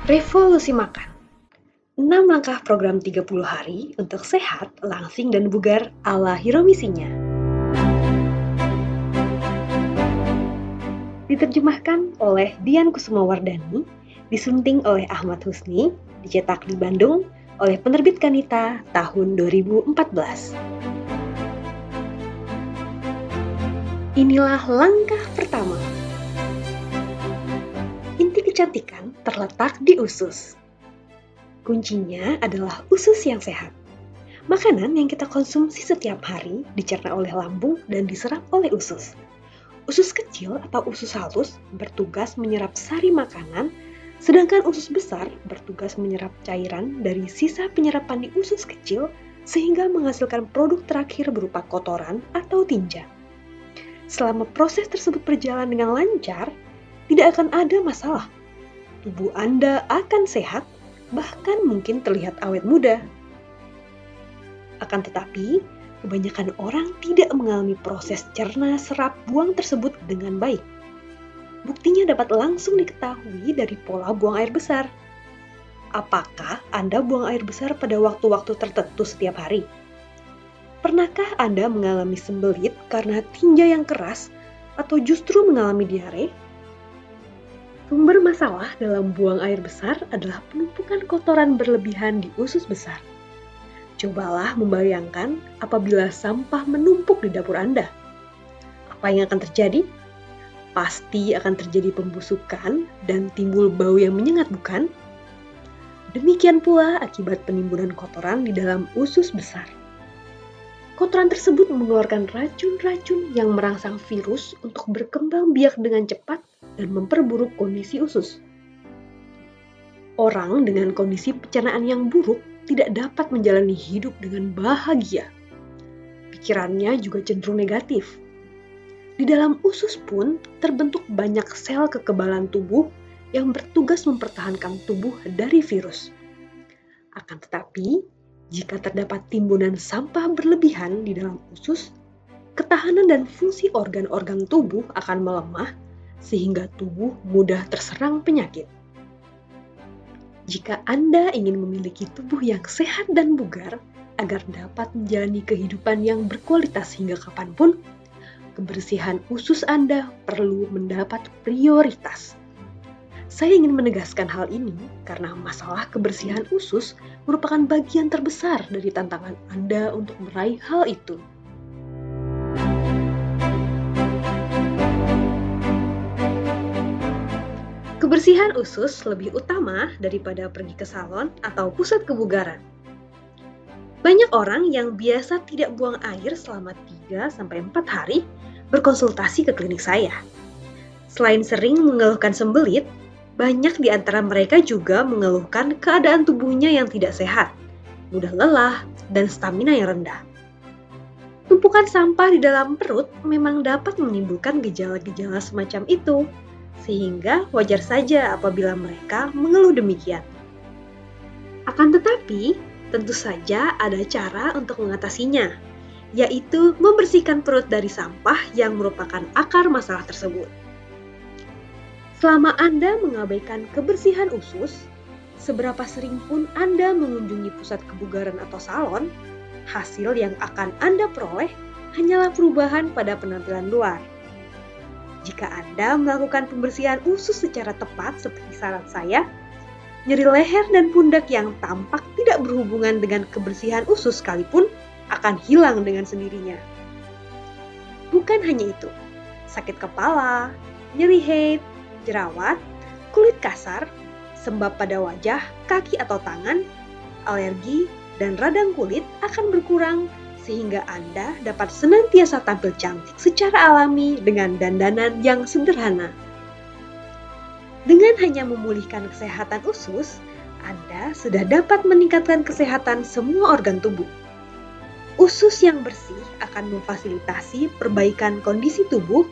Revolusi makan. 6 langkah program 30 hari untuk sehat, langsing, dan bugar ala Hiromisinya. Diterjemahkan oleh Dian Kusumawardani, disunting oleh Ahmad Husni, dicetak di Bandung oleh penerbit Kanita tahun 2014. Inilah langkah pertama. Inti kecantikan terletak di usus. Kuncinya adalah usus yang sehat. Makanan yang kita konsumsi setiap hari dicerna oleh lambung dan diserap oleh usus. Usus kecil atau usus halus bertugas menyerap sari makanan, sedangkan usus besar bertugas menyerap cairan dari sisa penyerapan di usus kecil sehingga menghasilkan produk terakhir berupa kotoran atau tinja. Selama proses tersebut berjalan dengan lancar, tidak akan ada masalah. Tubuh Anda akan sehat, bahkan mungkin terlihat awet muda. Akan tetapi, kebanyakan orang tidak mengalami proses cerna serap buang tersebut dengan baik. Buktinya dapat langsung diketahui dari pola buang air besar. Apakah Anda buang air besar pada waktu-waktu tertentu setiap hari? Pernahkah Anda mengalami sembelit karena tinja yang keras atau justru mengalami diare? Sumber masalah dalam buang air besar adalah penumpukan kotoran berlebihan di usus besar. Cobalah membayangkan apabila sampah menumpuk di dapur Anda. Apa yang akan terjadi? Pasti akan terjadi pembusukan dan timbul bau yang menyengat, bukan? Demikian pula akibat penimbunan kotoran di dalam usus besar. Kotoran tersebut mengeluarkan racun-racun yang merangsang virus untuk berkembang biak dengan cepat dan memperburuk kondisi usus. Orang dengan kondisi pencernaan yang buruk tidak dapat menjalani hidup dengan bahagia. Pikirannya juga cenderung negatif. Di dalam usus pun terbentuk banyak sel kekebalan tubuh yang bertugas mempertahankan tubuh dari virus. Akan tetapi, jika terdapat timbunan sampah berlebihan di dalam usus, ketahanan dan fungsi organ-organ tubuh akan melemah sehingga tubuh mudah terserang penyakit. Jika Anda ingin memiliki tubuh yang sehat dan bugar agar dapat menjalani kehidupan yang berkualitas hingga kapanpun, kebersihan usus Anda perlu mendapat prioritas. Saya ingin menegaskan hal ini karena masalah kebersihan usus merupakan bagian terbesar dari tantangan Anda untuk meraih hal itu. Kebersihan usus lebih utama daripada pergi ke salon atau pusat kebugaran. Banyak orang yang biasa tidak buang air selama 3-4 hari berkonsultasi ke klinik saya. Selain sering mengeluhkan sembelit, banyak di antara mereka juga mengeluhkan keadaan tubuhnya yang tidak sehat, mudah lelah, dan stamina yang rendah. Tumpukan sampah di dalam perut memang dapat menimbulkan gejala-gejala semacam itu, sehingga wajar saja apabila mereka mengeluh demikian. Akan tetapi, tentu saja ada cara untuk mengatasinya, yaitu membersihkan perut dari sampah yang merupakan akar masalah tersebut. Selama Anda mengabaikan kebersihan usus, seberapa sering pun Anda mengunjungi pusat kebugaran atau salon, hasil yang akan Anda peroleh hanyalah perubahan pada penampilan luar. Jika Anda melakukan pembersihan usus secara tepat seperti saran saya, nyeri leher dan pundak yang tampak tidak berhubungan dengan kebersihan usus sekalipun akan hilang dengan sendirinya. Bukan hanya itu, sakit kepala, nyeri head, jerawat, kulit kasar, sembab pada wajah, kaki atau tangan, alergi, dan radang kulit akan berkurang sehingga Anda dapat senantiasa tampil cantik secara alami dengan dandanan yang sederhana. Dengan hanya memulihkan kesehatan usus, Anda sudah dapat meningkatkan kesehatan semua organ tubuh. Usus yang bersih akan memfasilitasi perbaikan kondisi tubuh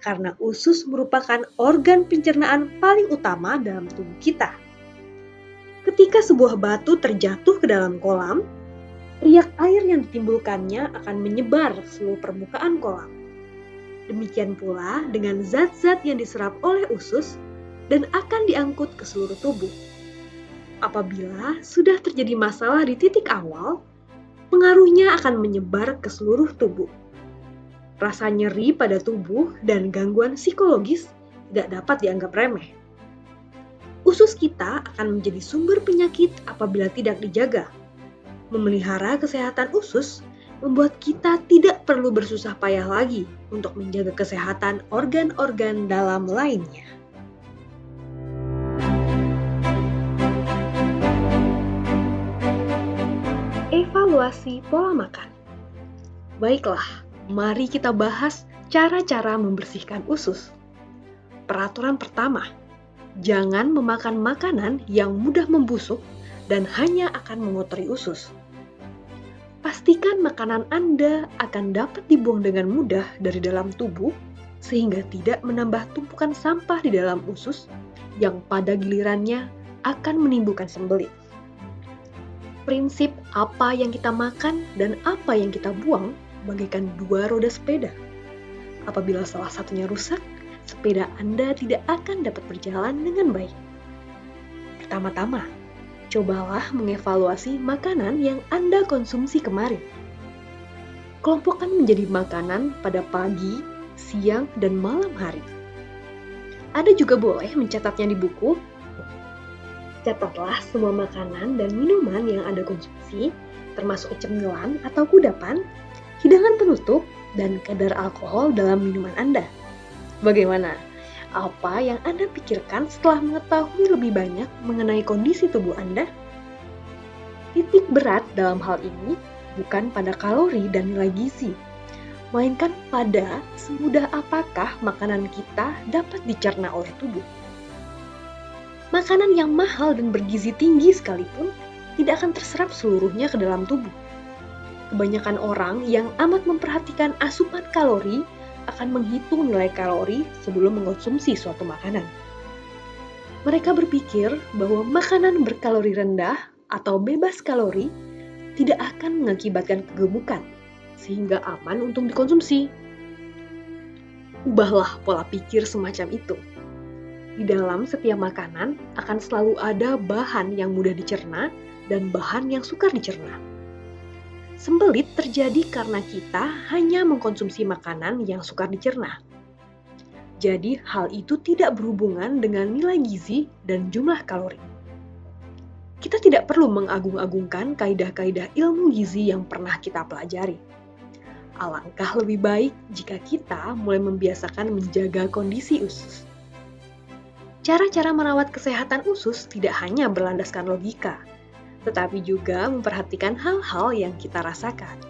karena usus merupakan organ pencernaan paling utama dalam tubuh kita. Ketika sebuah batu terjatuh ke dalam kolam, riak air yang ditimbulkannya akan menyebar ke seluruh permukaan kolam. Demikian pula dengan zat-zat yang diserap oleh usus dan akan diangkut ke seluruh tubuh. Apabila sudah terjadi masalah di titik awal, pengaruhnya akan menyebar ke seluruh tubuh. Rasa nyeri pada tubuh dan gangguan psikologis tidak dapat dianggap remeh. Usus kita akan menjadi sumber penyakit apabila tidak dijaga. Memelihara kesehatan usus membuat kita tidak perlu bersusah payah lagi untuk menjaga kesehatan organ-organ dalam lainnya. Evaluasi pola makan. Baiklah, mari kita bahas cara-cara membersihkan usus. Peraturan pertama, jangan memakan makanan yang mudah membusuk dan hanya akan mengotori usus. Pastikan makanan Anda akan dapat dibuang dengan mudah dari dalam tubuh sehingga tidak menambah tumpukan sampah di dalam usus yang pada gilirannya akan menimbulkan sembelit. Prinsip apa yang kita makan dan apa yang kita buang bagaikan dua roda sepeda. Apabila salah satunya rusak, sepeda Anda tidak akan dapat berjalan dengan baik. Pertama-tama, cobalah mengevaluasi makanan yang Anda konsumsi kemarin. Kelompokkan menjadi makanan pada pagi, siang, dan malam hari. Anda juga boleh mencatatnya di buku. Catatlah semua makanan dan minuman yang Anda konsumsi, termasuk cemilan atau kudapan, hidangan penutup, dan kadar alkohol dalam minuman Anda. Bagaimana? Apa yang Anda pikirkan setelah mengetahui lebih banyak mengenai kondisi tubuh Anda? Titik berat dalam hal ini bukan pada kalori dan nilai gizi, melainkan pada semudah apakah makanan kita dapat dicerna oleh tubuh. Makanan yang mahal dan bergizi tinggi sekalipun tidak akan terserap seluruhnya ke dalam tubuh. Kebanyakan orang yang amat memperhatikan asupan kalori akan menghitung nilai kalori sebelum mengkonsumsi suatu makanan. Mereka berpikir bahwa makanan berkalori rendah atau bebas kalori tidak akan mengakibatkan kegemukan, sehingga aman untuk dikonsumsi. Ubahlah pola pikir semacam itu. Di dalam setiap makanan akan selalu ada bahan yang mudah dicerna dan bahan yang sukar dicerna. Sembelit terjadi karena kita hanya mengkonsumsi makanan yang sukar dicerna. Jadi hal itu tidak berhubungan dengan nilai gizi dan jumlah kalori. Kita tidak perlu mengagung-agungkan kaidah-kaidah ilmu gizi yang pernah kita pelajari. Alangkah lebih baik jika kita mulai membiasakan menjaga kondisi usus. Cara-cara merawat kesehatan usus tidak hanya berlandaskan logika, tetapi juga memperhatikan hal-hal yang kita rasakan.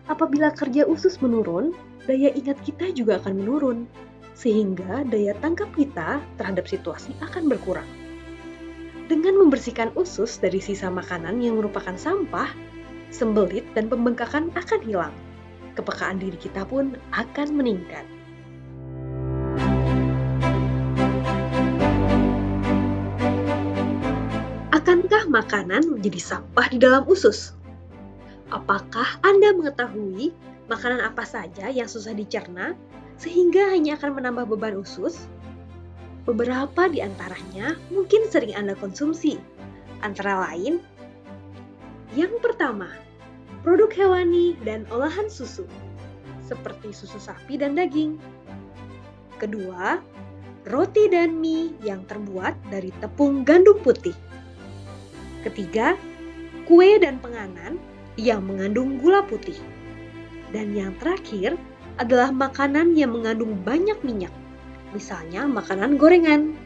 Apabila kerja usus menurun, daya ingat kita juga akan menurun, sehingga daya tangkap kita terhadap situasi akan berkurang. Dengan membersihkan usus dari sisa makanan yang merupakan sampah, sembelit dan pembengkakan akan hilang. Kepekaan diri kita pun akan meningkat. Akankah makanan menjadi sampah di dalam usus? Apakah Anda mengetahui makanan apa saja yang susah dicerna sehingga hanya akan menambah beban usus? Beberapa di antaranya mungkin sering Anda konsumsi, antara lain: yang pertama, produk hewani dan olahan susu, seperti susu sapi dan daging. Kedua, roti dan mie yang terbuat dari tepung gandum putih. Ketiga, kue dan penganan yang mengandung gula putih. Dan yang terakhir adalah makanan yang mengandung banyak minyak, misalnya makanan gorengan.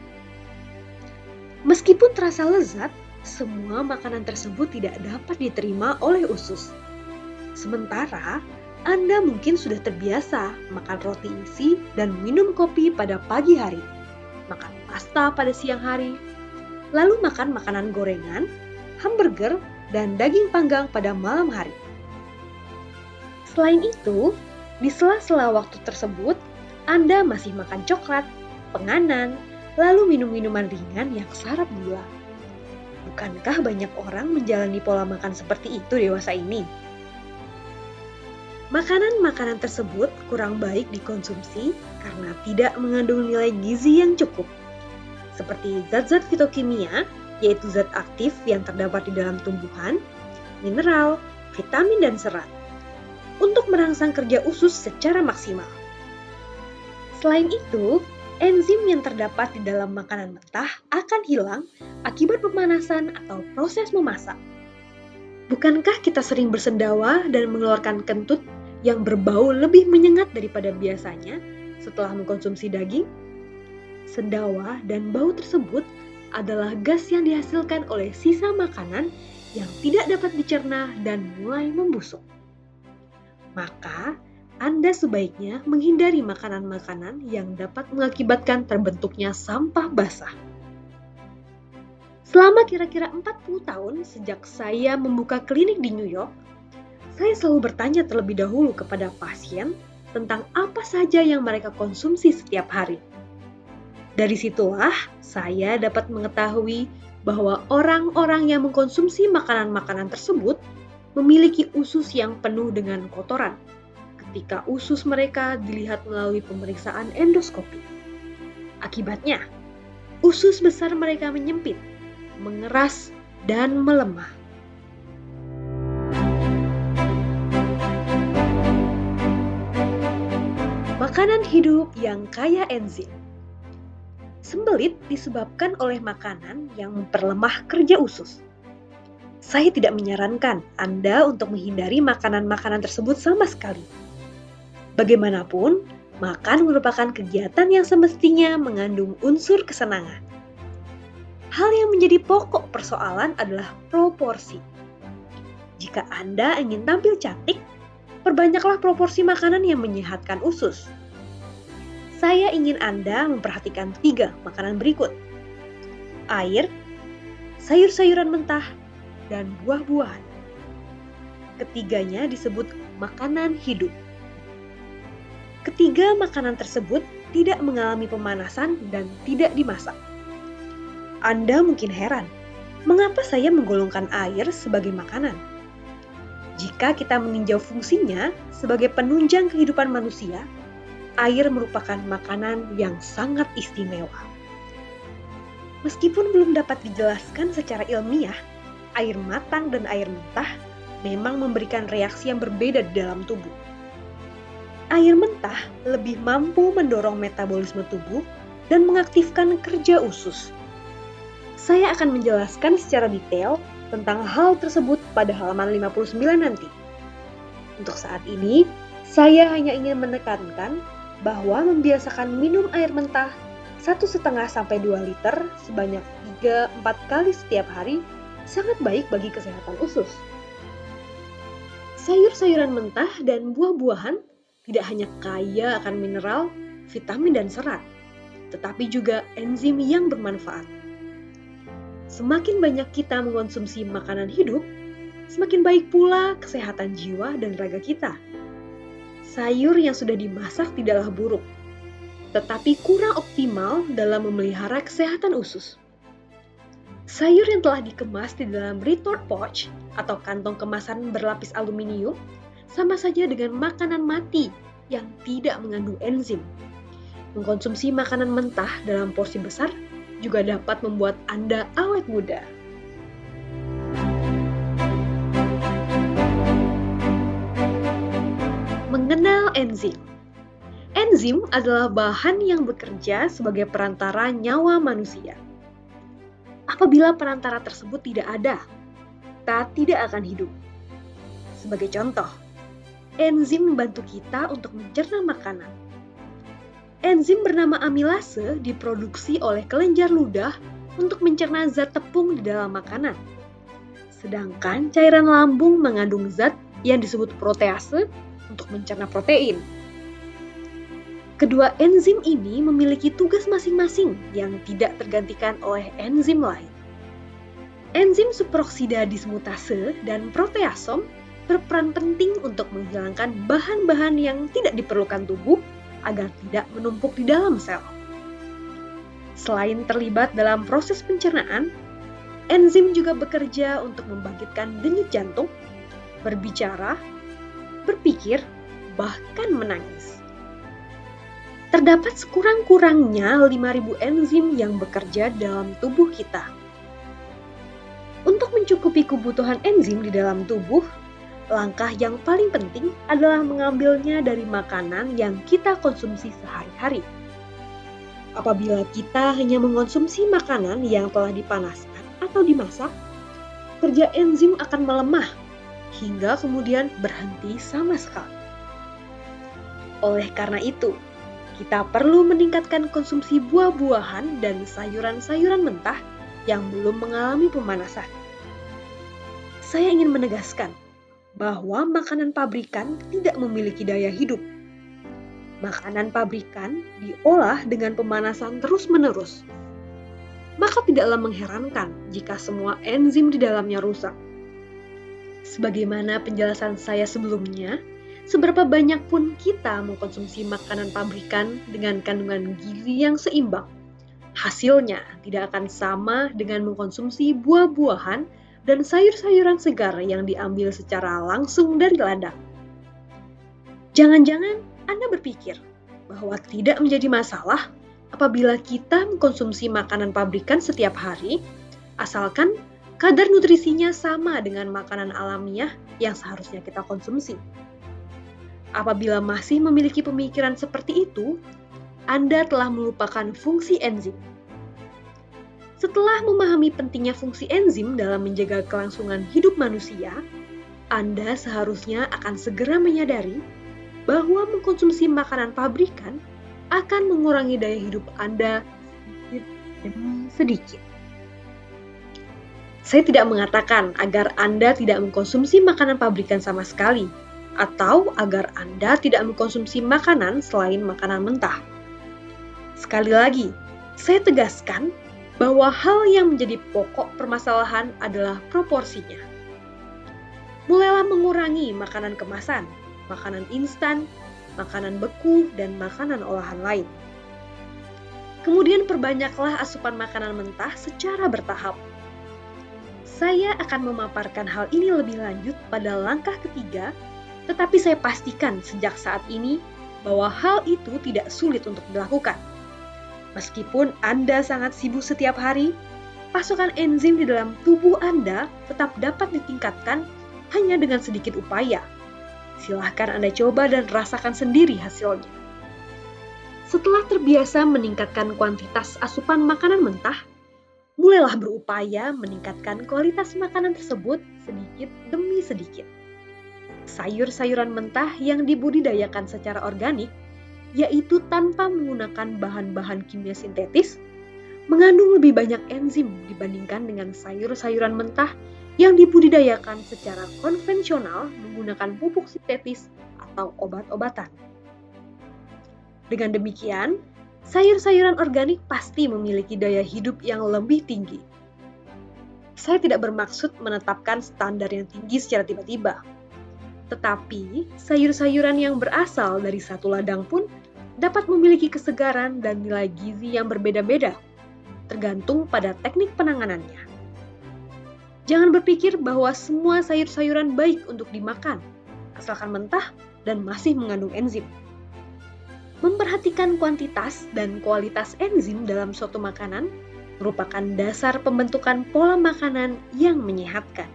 Meskipun terasa lezat, semua makanan tersebut tidak dapat diterima oleh usus. Sementara, Anda mungkin sudah terbiasa makan roti isi dan minum kopi pada pagi hari, makan pasta pada siang hari, lalu makan makanan gorengan, hamburger, dan daging panggang pada malam hari. Selain itu, di sela-sela waktu tersebut, Anda masih makan coklat, penganan, lalu minum minuman ringan yang syarat gula. Bukankah banyak orang menjalani pola makan seperti itu dewasa ini? Makanan-makanan tersebut kurang baik dikonsumsi karena tidak mengandung nilai gizi yang cukup, seperti zat-zat fitokimia, yaitu zat aktif yang terdapat di dalam tumbuhan, mineral, vitamin, dan serat, untuk merangsang kerja usus secara maksimal. Selain itu, enzim yang terdapat di dalam makanan mentah akan hilang akibat pemanasan atau proses memasak. Bukankah kita sering bersendawa dan mengeluarkan kentut yang berbau lebih menyengat daripada biasanya setelah mengkonsumsi daging? Sendawa dan bau tersebut adalah gas yang dihasilkan oleh sisa makanan yang tidak dapat dicerna dan mulai membusuk. Maka, Anda sebaiknya menghindari makanan-makanan yang dapat mengakibatkan terbentuknya sampah basah. Selama kira-kira 40 tahun sejak saya membuka klinik di New York, saya selalu bertanya terlebih dahulu kepada pasien tentang apa saja yang mereka konsumsi setiap hari. Dari situlah saya dapat mengetahui bahwa orang-orang yang mengkonsumsi makanan-makanan tersebut memiliki usus yang penuh dengan kotoran ketika usus mereka dilihat melalui pemeriksaan endoskopi. Akibatnya, usus besar mereka menyempit, mengeras, dan melemah. Makanan hidup yang kaya enzim. Sembelit disebabkan oleh makanan yang memperlemah kerja usus. Saya tidak menyarankan Anda untuk menghindari makanan-makanan tersebut sama sekali. Bagaimanapun, makan merupakan kegiatan yang semestinya mengandung unsur kesenangan. Hal yang menjadi pokok persoalan adalah proporsi. Jika Anda ingin tampil cantik, perbanyaklah proporsi makanan yang menyehatkan usus. Saya ingin Anda memperhatikan 3 makanan berikut: air, sayur-sayuran mentah, dan buah-buahan. Ketiganya disebut makanan hidup. Ketiga makanan tersebut tidak mengalami pemanasan dan tidak dimasak. Anda mungkin heran, mengapa saya menggolongkan air sebagai makanan? Jika kita meninjau fungsinya sebagai penunjang kehidupan manusia, air merupakan makanan yang sangat istimewa. Meskipun belum dapat dijelaskan secara ilmiah, air matang dan air mentah memang memberikan reaksi yang berbeda di dalam tubuh. Air mentah lebih mampu mendorong metabolisme tubuh dan mengaktifkan kerja usus. Saya akan menjelaskan secara detail tentang hal tersebut pada halaman 59 nanti. Untuk saat ini, saya hanya ingin menekankan bahwa membiasakan minum air mentah 1,5–2 liter sebanyak 3–4 kali setiap hari sangat baik bagi kesehatan usus. Sayur-sayuran mentah dan buah-buahan tidak hanya kaya akan mineral, vitamin, dan serat, tetapi juga enzim yang bermanfaat. Semakin banyak kita mengkonsumsi makanan hidup, semakin baik pula kesehatan jiwa dan raga kita. Sayur yang sudah dimasak tidaklah buruk, tetapi kurang optimal dalam memelihara kesehatan usus. Sayur yang telah dikemas di dalam retort pouch atau kantong kemasan berlapis aluminium sama saja dengan makanan mati yang tidak mengandung enzim. Mengkonsumsi makanan mentah dalam porsi besar juga dapat membuat Anda awet muda. Mengenal enzim. Enzim adalah bahan yang bekerja sebagai perantara nyawa manusia. Apabila perantara tersebut tidak ada, kita tidak akan hidup. Sebagai contoh, enzim membantu kita untuk mencerna makanan. Enzim bernama amilase diproduksi oleh kelenjar ludah untuk mencerna zat tepung di dalam makanan. Sedangkan cairan lambung mengandung zat yang disebut protease untuk mencerna protein. Kedua enzim ini memiliki tugas masing-masing yang tidak tergantikan oleh enzim lain. Enzim superoksida dismutase dan proteasom berperan penting untuk menghilangkan bahan-bahan yang tidak diperlukan tubuh agar tidak menumpuk di dalam sel. Selain terlibat dalam proses pencernaan, enzim juga bekerja untuk membangkitkan denyut jantung, berbicara, berpikir, bahkan menangis. Terdapat sekurang-kurangnya 5.000 enzim yang bekerja dalam tubuh kita. Untuk mencukupi kebutuhan enzim di dalam tubuh, langkah yang paling penting adalah mengambilnya dari makanan yang kita konsumsi sehari-hari. Apabila kita hanya mengonsumsi makanan yang telah dipanaskan atau dimasak, kerja enzim akan melemah hingga kemudian berhenti sama sekali. Oleh karena itu, kita perlu meningkatkan konsumsi buah-buahan dan sayuran-sayuran mentah yang belum mengalami pemanasan. Saya ingin menegaskan bahwa makanan pabrikan tidak memiliki daya hidup. Makanan pabrikan diolah dengan pemanasan terus-menerus. Maka tidaklah mengherankan jika semua enzim di dalamnya rusak. Sebagaimana penjelasan saya sebelumnya, seberapa banyak pun kita mengkonsumsi makanan pabrikan dengan kandungan gizi yang seimbang, hasilnya tidak akan sama dengan mengkonsumsi buah-buahan dan sayur-sayuran segar yang diambil secara langsung dari ladang. Jangan-jangan Anda berpikir bahwa tidak menjadi masalah apabila kita mengkonsumsi makanan pabrikan setiap hari, asalkan kadar nutrisinya sama dengan makanan alamiah yang seharusnya kita konsumsi. Apabila masih memiliki pemikiran seperti itu, Anda telah melupakan fungsi enzim. Setelah memahami pentingnya fungsi enzim dalam menjaga kelangsungan hidup manusia, Anda seharusnya akan segera menyadari bahwa mengkonsumsi makanan pabrikan akan mengurangi daya hidup Anda sedikit demi sedikit. Saya tidak mengatakan agar Anda tidak mengkonsumsi makanan pabrikan sama sekali, atau agar Anda tidak mengkonsumsi makanan selain makanan mentah. Sekali lagi, saya tegaskan bahwa hal yang menjadi pokok permasalahan adalah proporsinya. Mulailah mengurangi makanan kemasan, makanan instan, makanan beku, dan makanan olahan lain. Kemudian perbanyaklah asupan makanan mentah secara bertahap. Saya akan memaparkan hal ini lebih lanjut pada langkah ketiga, tetapi saya pastikan sejak saat ini bahwa hal itu tidak sulit untuk dilakukan. Meskipun Anda sangat sibuk setiap hari, pasokan enzim di dalam tubuh Anda tetap dapat ditingkatkan hanya dengan sedikit upaya. Silahkan Anda coba dan rasakan sendiri hasilnya. Setelah terbiasa meningkatkan kuantitas asupan makanan mentah, mulailah berupaya meningkatkan kualitas makanan tersebut sedikit demi sedikit. Sayur-sayuran mentah yang dibudidayakan secara organik, yaitu tanpa menggunakan bahan-bahan kimia sintetis, mengandung lebih banyak enzim dibandingkan dengan sayur-sayuran mentah yang dibudidayakan secara konvensional menggunakan pupuk sintetis atau obat-obatan. Dengan demikian, sayur-sayuran organik pasti memiliki daya hidup yang lebih tinggi. Saya tidak bermaksud menetapkan standar yang tinggi secara tiba-tiba. Tetapi, sayur-sayuran yang berasal dari satu ladang pun dapat memiliki kesegaran dan nilai gizi yang berbeda-beda, tergantung pada teknik penanganannya. Jangan berpikir bahwa semua sayur-sayuran baik untuk dimakan, asalkan mentah dan masih mengandung enzim. Memperhatikan kuantitas dan kualitas enzim dalam suatu makanan merupakan dasar pembentukan pola makanan yang menyehatkan.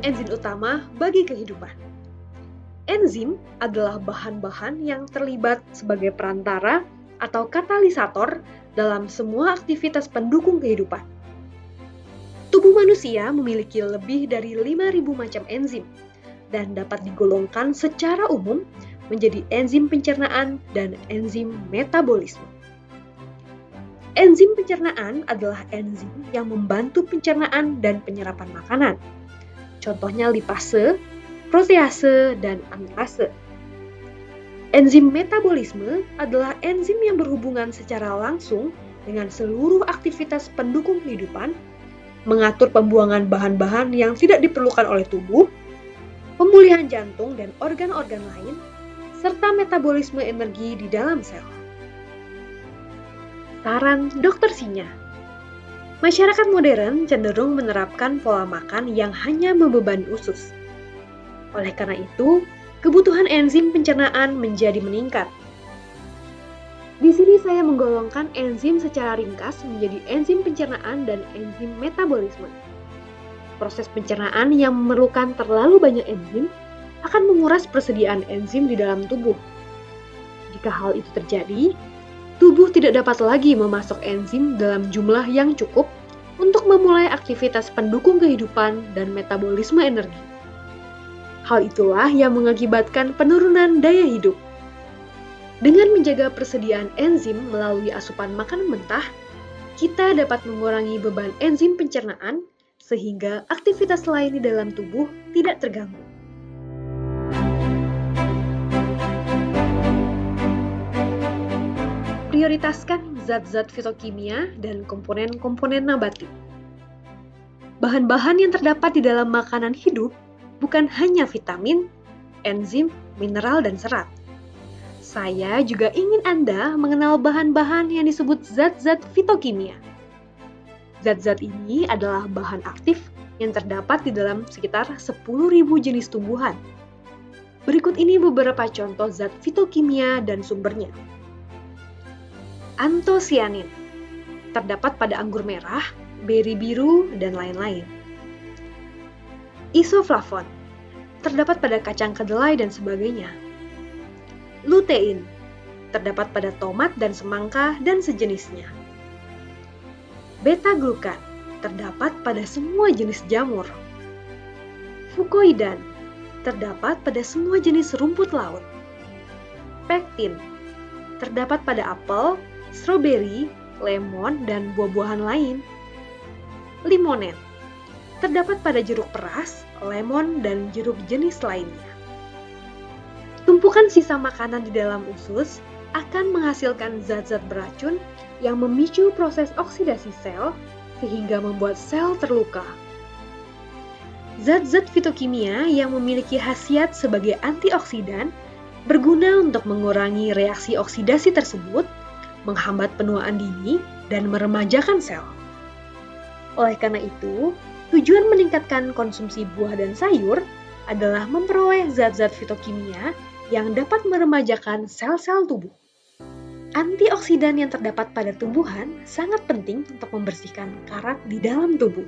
Enzim utama bagi kehidupan. Enzim adalah bahan-bahan yang terlibat sebagai perantara atau katalisator dalam semua aktivitas pendukung kehidupan. Tubuh manusia memiliki lebih dari 5.000 macam enzim dan dapat digolongkan secara umum menjadi enzim pencernaan dan enzim metabolisme. Enzim pencernaan adalah enzim yang membantu pencernaan dan penyerapan makanan. Contohnya lipase, protease, dan amilase. Enzim metabolisme adalah enzim yang berhubungan secara langsung dengan seluruh aktivitas pendukung kehidupan, mengatur pembuangan bahan-bahan yang tidak diperlukan oleh tubuh, pemulihan jantung dan organ-organ lain, serta metabolisme energi di dalam sel. Saran Dr. Sinya. Masyarakat modern cenderung menerapkan pola makan yang hanya membebani usus. Oleh karena itu, kebutuhan enzim pencernaan menjadi meningkat. Di sini saya menggolongkan enzim secara ringkas menjadi enzim pencernaan dan enzim metabolisme. Proses pencernaan yang memerlukan terlalu banyak enzim akan menguras persediaan enzim di dalam tubuh. Jika hal itu terjadi, tubuh tidak dapat lagi memasok enzim dalam jumlah yang cukup untuk memulai aktivitas pendukung kehidupan dan metabolisme energi. Hal itulah yang mengakibatkan penurunan daya hidup. Dengan menjaga persediaan enzim melalui asupan makanan mentah, kita dapat mengurangi beban enzim pencernaan sehingga aktivitas lain di dalam tubuh tidak terganggu. Prioritaskan zat-zat fitokimia dan komponen-komponen nabati. Bahan-bahan yang terdapat di dalam makanan hidup bukan hanya vitamin, enzim, mineral, dan serat. Saya juga ingin Anda mengenal bahan-bahan yang disebut zat-zat fitokimia. Zat-zat ini adalah bahan aktif yang terdapat di dalam sekitar 10.000 jenis tumbuhan. Berikut ini beberapa contoh zat fitokimia dan sumbernya. Antosianin, terdapat pada anggur merah, beri biru, dan lain-lain. Isoflavon, terdapat pada kacang kedelai dan sebagainya. Lutein, terdapat pada tomat dan semangka dan sejenisnya. Beta-glukan, terdapat pada semua jenis jamur. Fukoidan, terdapat pada semua jenis rumput laut. Pektin, terdapat pada apel, stroberi, lemon, dan buah-buahan lain. Limonen, terdapat pada jeruk peras, lemon, dan jeruk jenis lainnya. Tumpukan sisa makanan di dalam usus akan menghasilkan zat-zat beracun yang memicu proses oksidasi sel sehingga membuat sel terluka. Zat-zat fitokimia yang memiliki khasiat sebagai antioksidan berguna untuk mengurangi reaksi oksidasi tersebut, menghambat penuaan dini, dan meremajakan sel. Oleh karena itu, tujuan meningkatkan konsumsi buah dan sayur adalah memperoleh zat-zat fitokimia yang dapat meremajakan sel-sel tubuh. Antioksidan yang terdapat pada tumbuhan sangat penting untuk membersihkan karat di dalam tubuh.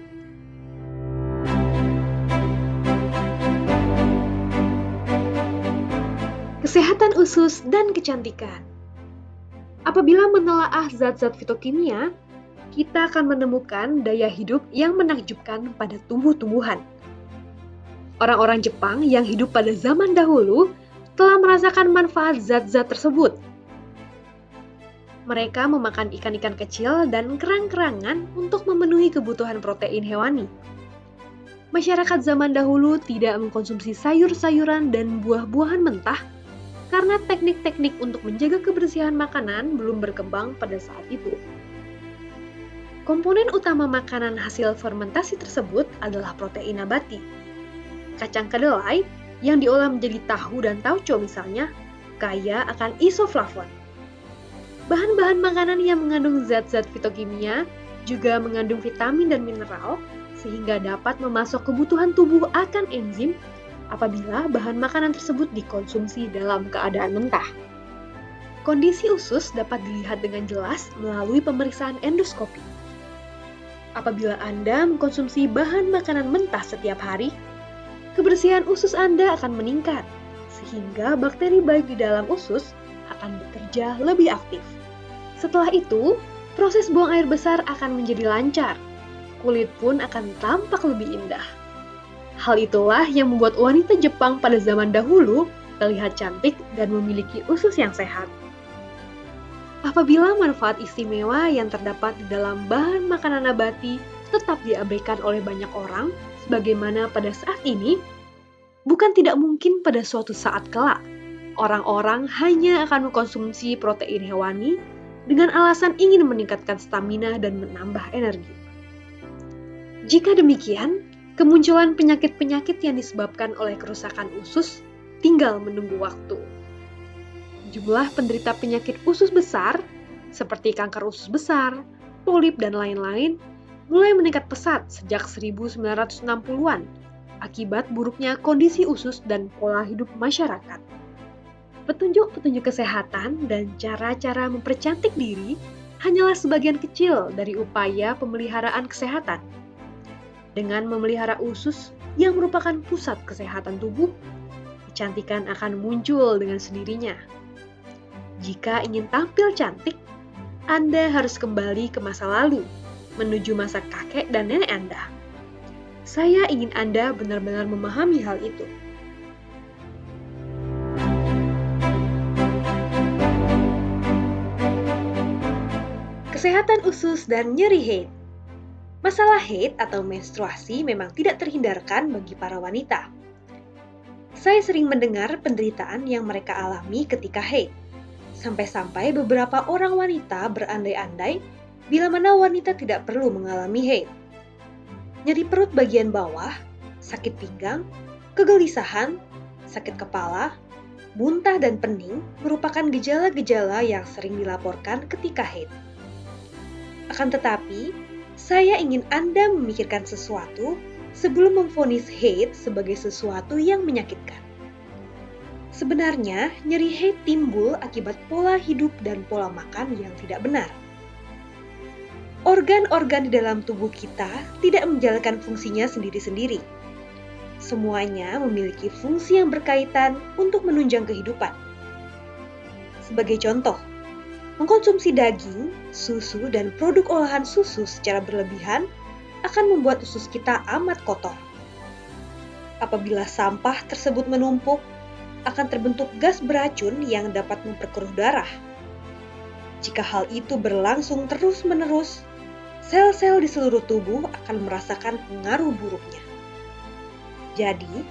Kesehatan usus dan kecantikan. Apabila menelaah zat-zat fitokimia, kita akan menemukan daya hidup yang menakjubkan pada tumbuh-tumbuhan. Orang-orang Jepang yang hidup pada zaman dahulu telah merasakan manfaat zat-zat tersebut. Mereka memakan ikan-ikan kecil dan kerang-kerangan untuk memenuhi kebutuhan protein hewani. Masyarakat zaman dahulu tidak mengkonsumsi sayur-sayuran dan buah-buahan mentah karena teknik-teknik untuk menjaga kebersihan makanan belum berkembang pada saat itu. Komponen utama makanan hasil fermentasi tersebut adalah protein nabati. Kacang kedelai yang diolah menjadi tahu dan tauco misalnya, kaya akan isoflavon. Bahan-bahan makanan yang mengandung zat-zat fitokimia juga mengandung vitamin dan mineral sehingga dapat memasok kebutuhan tubuh akan enzim apabila bahan makanan tersebut dikonsumsi dalam keadaan mentah. Kondisi usus dapat dilihat dengan jelas melalui pemeriksaan endoskopi. Apabila Anda mengkonsumsi bahan makanan mentah setiap hari, kebersihan usus Anda akan meningkat, sehingga bakteri baik di dalam usus akan bekerja lebih aktif. Setelah itu, proses buang air besar akan menjadi lancar. Kulit pun akan tampak lebih indah. Hal itulah yang membuat wanita Jepang pada zaman dahulu terlihat cantik dan memiliki usus yang sehat. Apabila manfaat istimewa yang terdapat di dalam bahan makanan nabati tetap diabaikan oleh banyak orang, sebagaimana pada saat ini, bukan tidak mungkin pada suatu saat kelak, orang-orang hanya akan mengkonsumsi protein hewani dengan alasan ingin meningkatkan stamina dan menambah energi. Jika demikian, kemunculan penyakit-penyakit yang disebabkan oleh kerusakan usus tinggal menunggu waktu. Jumlah penderita penyakit usus besar, seperti kanker usus besar, polip, dan lain-lain, mulai meningkat pesat sejak 1960-an akibat buruknya kondisi usus dan pola hidup masyarakat. Petunjuk-petunjuk kesehatan dan cara-cara mempercantik diri hanyalah sebagian kecil dari upaya pemeliharaan kesehatan. Dengan memelihara usus yang merupakan pusat kesehatan tubuh, kecantikan akan muncul dengan sendirinya. Jika ingin tampil cantik, Anda harus kembali ke masa lalu, menuju masa kakek dan nenek Anda. Saya ingin Anda benar-benar memahami hal itu. Kesehatan usus dan nyeri haid. Masalah haid atau menstruasi memang tidak terhindarkan bagi para wanita. Saya sering mendengar penderitaan yang mereka alami ketika haid. Sampai-sampai beberapa orang wanita berandai-andai bila mana wanita tidak perlu mengalami haid. Nyeri perut bagian bawah, sakit pinggang, kegelisahan, sakit kepala, muntah dan pening merupakan gejala-gejala yang sering dilaporkan ketika haid. Akan tetapi, saya ingin Anda memikirkan sesuatu sebelum memvonis haid sebagai sesuatu yang menyakitkan. Sebenarnya, nyeri haid timbul akibat pola hidup dan pola makan yang tidak benar. Organ-organ di dalam tubuh kita tidak menjalankan fungsinya sendiri-sendiri. Semuanya memiliki fungsi yang berkaitan untuk menunjang kehidupan. Sebagai contoh, mengkonsumsi daging, susu, dan produk olahan susu secara berlebihan akan membuat usus kita amat kotor. Apabila sampah tersebut menumpuk, akan terbentuk gas beracun yang dapat memperkeruh darah. Jika hal itu berlangsung terus-menerus, sel-sel di seluruh tubuh akan merasakan pengaruh buruknya. Jadi,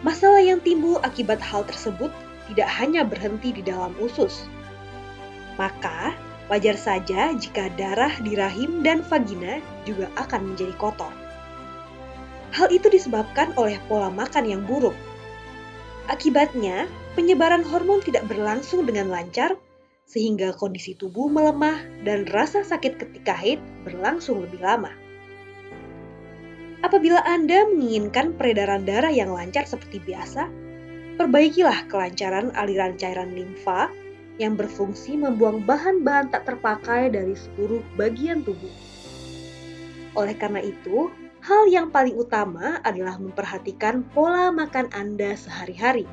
masalah yang timbul akibat hal tersebut tidak hanya berhenti di dalam usus. Maka, wajar saja jika darah di rahim dan vagina juga akan menjadi kotor. Hal itu disebabkan oleh pola makan yang buruk. Akibatnya, penyebaran hormon tidak berlangsung dengan lancar, sehingga kondisi tubuh melemah dan rasa sakit ketika haid berlangsung lebih lama. Apabila Anda menginginkan peredaran darah yang lancar seperti biasa, perbaikilah kelancaran aliran cairan limfa yang berfungsi membuang bahan-bahan tak terpakai dari seluruh bagian tubuh. Oleh karena itu, hal yang paling utama adalah memperhatikan pola makan Anda sehari-hari.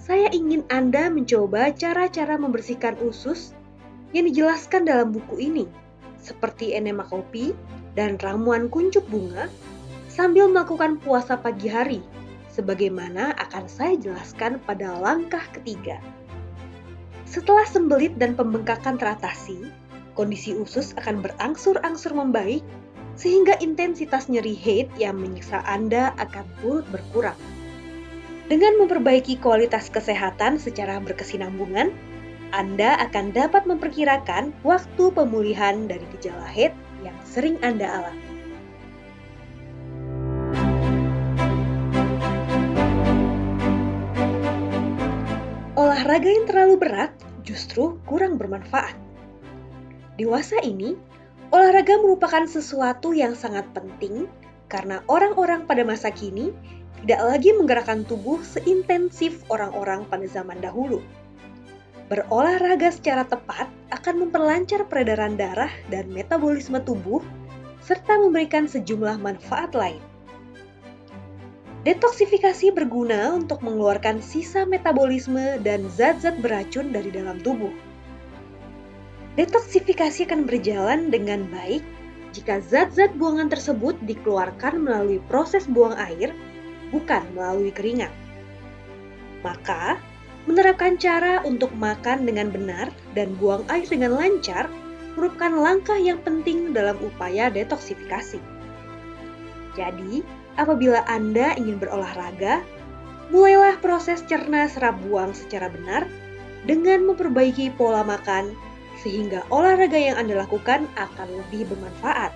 Saya ingin Anda mencoba cara-cara membersihkan usus yang dijelaskan dalam buku ini, seperti enema kopi dan ramuan kuncup bunga, sambil melakukan puasa pagi hari, sebagaimana akan saya jelaskan pada langkah ketiga. Setelah sembelit dan pembengkakan teratasi, kondisi usus akan berangsur-angsur membaik, sehingga intensitas nyeri haid yang menyiksa Anda akan turut berkurang. Dengan memperbaiki kualitas kesehatan secara berkesinambungan, Anda akan dapat memperkirakan waktu pemulihan dari gejala haid yang sering Anda alami. Olahraga yang terlalu berat justru kurang bermanfaat. Dewasa ini, olahraga merupakan sesuatu yang sangat penting karena orang-orang pada masa kini tidak lagi menggerakkan tubuh seintensif orang-orang pada zaman dahulu. Berolahraga secara tepat akan memperlancar peredaran darah dan metabolisme tubuh, serta memberikan sejumlah manfaat lain. Detoksifikasi berguna untuk mengeluarkan sisa metabolisme dan zat-zat beracun dari dalam tubuh. Detoksifikasi akan berjalan dengan baik jika zat-zat buangan tersebut dikeluarkan melalui proses buang air, bukan melalui keringat. Maka, menerapkan cara untuk makan dengan benar dan buang air dengan lancar merupakan langkah yang penting dalam upaya detoksifikasi. Jadi, apabila Anda ingin berolahraga, mulailah proses cerna serap buang secara benar dengan memperbaiki pola makan, sehingga olahraga yang Anda lakukan akan lebih bermanfaat.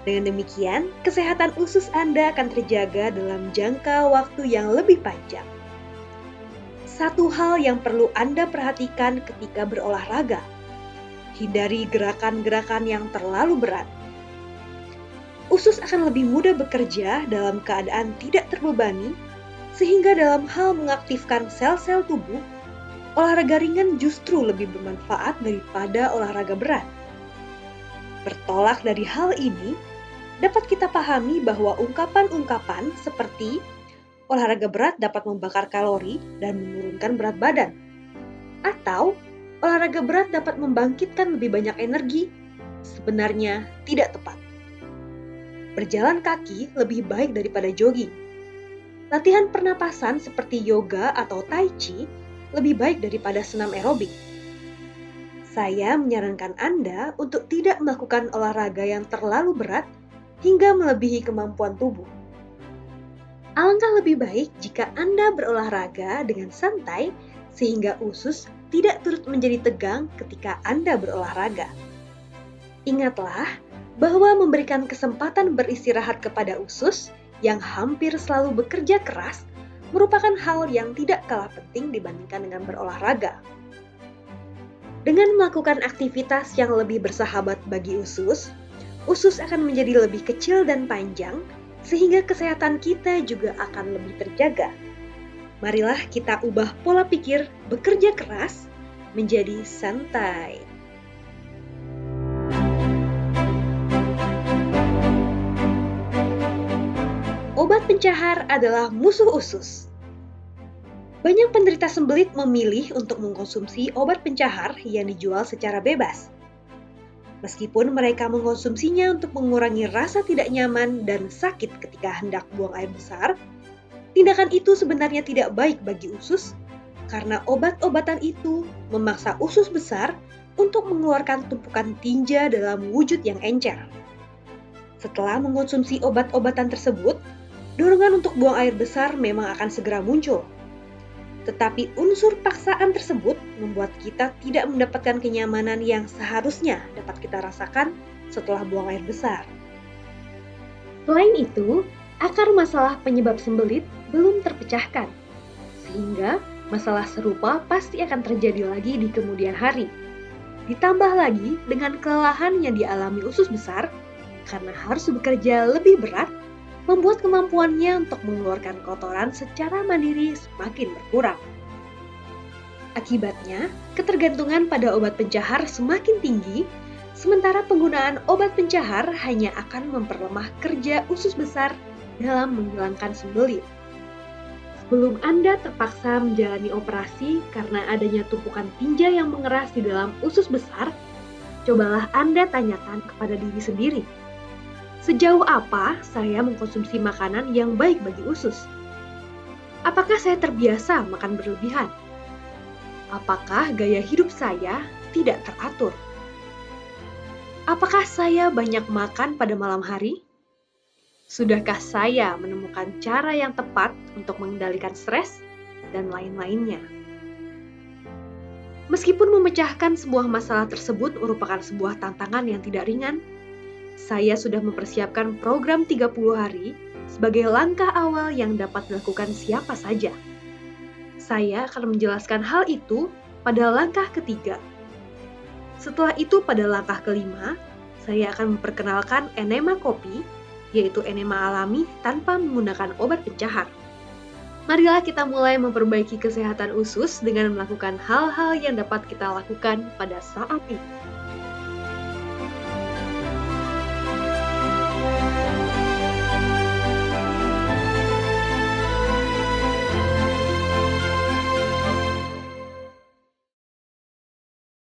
Dengan demikian, kesehatan usus Anda akan terjaga dalam jangka waktu yang lebih panjang. Satu hal yang perlu Anda perhatikan ketika berolahraga: hindari gerakan-gerakan yang terlalu berat. Usus akan lebih mudah bekerja dalam keadaan tidak terbebani, sehingga dalam hal mengaktifkan sel-sel tubuh, olahraga ringan justru lebih bermanfaat daripada olahraga berat. Bertolak dari hal ini, dapat kita pahami bahwa ungkapan-ungkapan seperti olahraga berat dapat membakar kalori dan menurunkan berat badan, atau olahraga berat dapat membangkitkan lebih banyak energi, sebenarnya tidak tepat. Berjalan kaki lebih baik daripada jogging. Latihan pernapasan seperti yoga atau tai chi lebih baik daripada senam aerobik. Saya menyarankan Anda untuk tidak melakukan olahraga yang terlalu berat hingga melebihi kemampuan tubuh. Alangkah lebih baik jika Anda berolahraga dengan santai sehingga usus tidak turut menjadi tegang ketika Anda berolahraga. Ingatlah bahwa memberikan kesempatan beristirahat kepada usus yang hampir selalu bekerja keras merupakan hal yang tidak kalah penting dibandingkan dengan berolahraga. Dengan melakukan aktivitas yang lebih bersahabat bagi usus akan menjadi lebih kecil dan panjang, sehingga kesehatan kita juga akan lebih terjaga. Marilah kita ubah pola pikir bekerja keras menjadi santai. Obat pencahar adalah musuh usus. Banyak penderita sembelit memilih untuk mengkonsumsi obat pencahar yang dijual secara bebas. Meskipun mereka mengkonsumsinya untuk mengurangi rasa tidak nyaman dan sakit ketika hendak buang air besar, tindakan itu sebenarnya tidak baik bagi usus karena obat-obatan itu memaksa usus besar untuk mengeluarkan tumpukan tinja dalam wujud yang encer. Setelah mengkonsumsi obat-obatan tersebut, dorongan untuk buang air besar memang akan segera muncul. Tetapi unsur paksaan tersebut membuat kita tidak mendapatkan kenyamanan yang seharusnya dapat kita rasakan setelah buang air besar. Selain itu, akar masalah penyebab sembelit belum terpecahkan, sehingga masalah serupa pasti akan terjadi lagi di kemudian hari. Ditambah lagi dengan kelelahan yang dialami usus besar, karena harus bekerja lebih berat, membuat kemampuannya untuk mengeluarkan kotoran secara mandiri semakin berkurang. Akibatnya, ketergantungan pada obat pencahar semakin tinggi, sementara penggunaan obat pencahar hanya akan memperlemah kerja usus besar dalam menghilangkan sembelit. Sebelum Anda terpaksa menjalani operasi karena adanya tumpukan tinja yang mengeras di dalam usus besar, cobalah Anda tanyakan kepada diri sendiri. Sejauh apa saya mengkonsumsi makanan yang baik bagi usus? Apakah saya terbiasa makan berlebihan? Apakah gaya hidup saya tidak teratur? Apakah saya banyak makan pada malam hari? Sudahkah saya menemukan cara yang tepat untuk mengendalikan stres dan lain-lainnya? Meskipun memecahkan sebuah masalah tersebut merupakan sebuah tantangan yang tidak ringan, saya sudah mempersiapkan program 30 hari sebagai langkah awal yang dapat dilakukan siapa saja. Saya akan menjelaskan hal itu pada langkah ketiga. Setelah itu pada langkah kelima, saya akan memperkenalkan enema kopi, yaitu enema alami tanpa menggunakan obat pencahar. Marilah kita mulai memperbaiki kesehatan usus dengan melakukan hal-hal yang dapat kita lakukan pada saat ini.